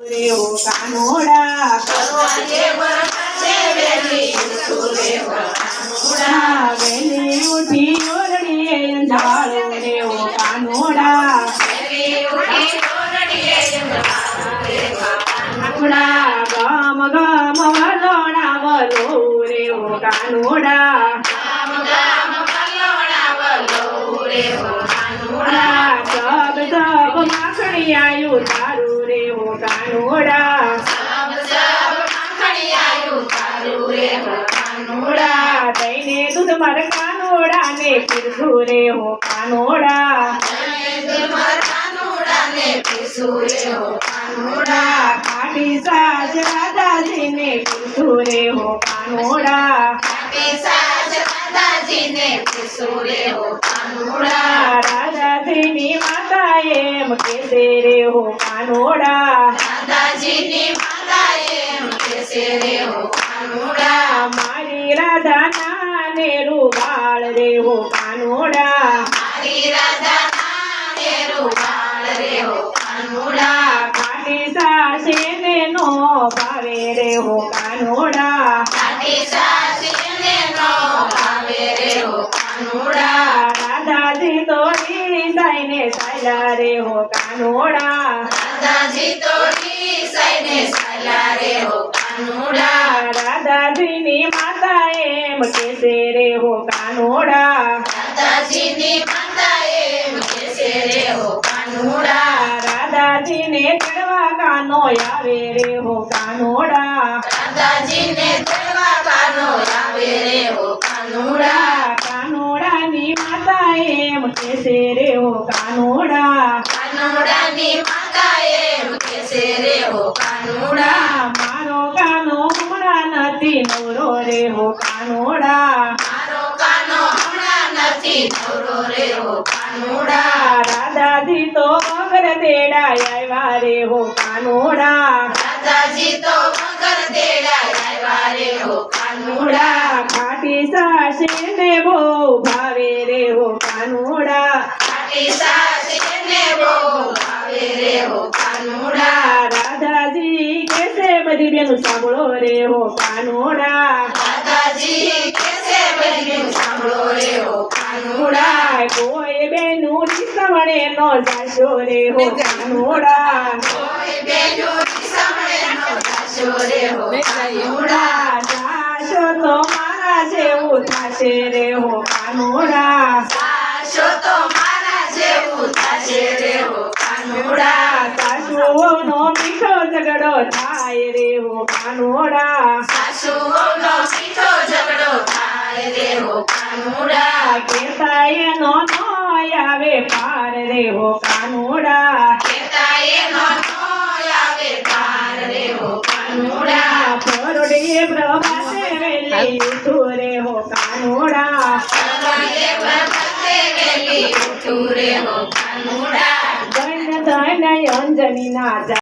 રે હો કાનોડા વેલી ઉઠી ઓરડીએ અંધારો રે હો કાનોડા ગામ ગામ વલોણા વલો રે હો કાનોડા સબ માખણી આયુ તારું રે હો કાનોડા દઈને દૂધ માર કાનોડા ને પીરસું રે હો કાનોડા ખાટી સાસ રાધાજી ને પીરસું રે હો કાનોડા રાધાજી ની માતા એમ કેસે રે હો કાનોડા મારી રાધા નાને રૂવાળ રે હો કાનોડા ખાટી સાસે ને નો ભાવે રે હો કાનોડા રાધાજી તો રીસાઈને સાયલા રે હો કાનોડા રાધાજી ની માતા એમ કેસે રે હો કાનોડા રાધાજી ને ચડવા કાનો આવે રે હો કાનોડા કાનોડા ની માતા એમ કેસે રે હો કાનોડા મારો કાનો હમણાં નથી નવરો રે હો કાનોડા રાધાજી તો મગર તેડા આવ્યા રે હો કાનોડા ખાટી સાસે ને બહુ ભાવે રે હો કાનોડા રાધાજી કેસે બધી બેનું સાંભળો રે હો કાનોડા કોઈ બેનું રીસમણે નો જાશો રે હો કાનોડા જાશો તો મારા જેવું થશે રે હો કાનોડા સાસુઓનો મીઠો ઝઘડો થાય રે હો કાનોડા કેતા એનો નો આવે પાર રે હો કાનોડા ફરોડીએ પ્રભાતે વેલી ઉઠું રે હો કાનોડા ધન ધન અંજની ના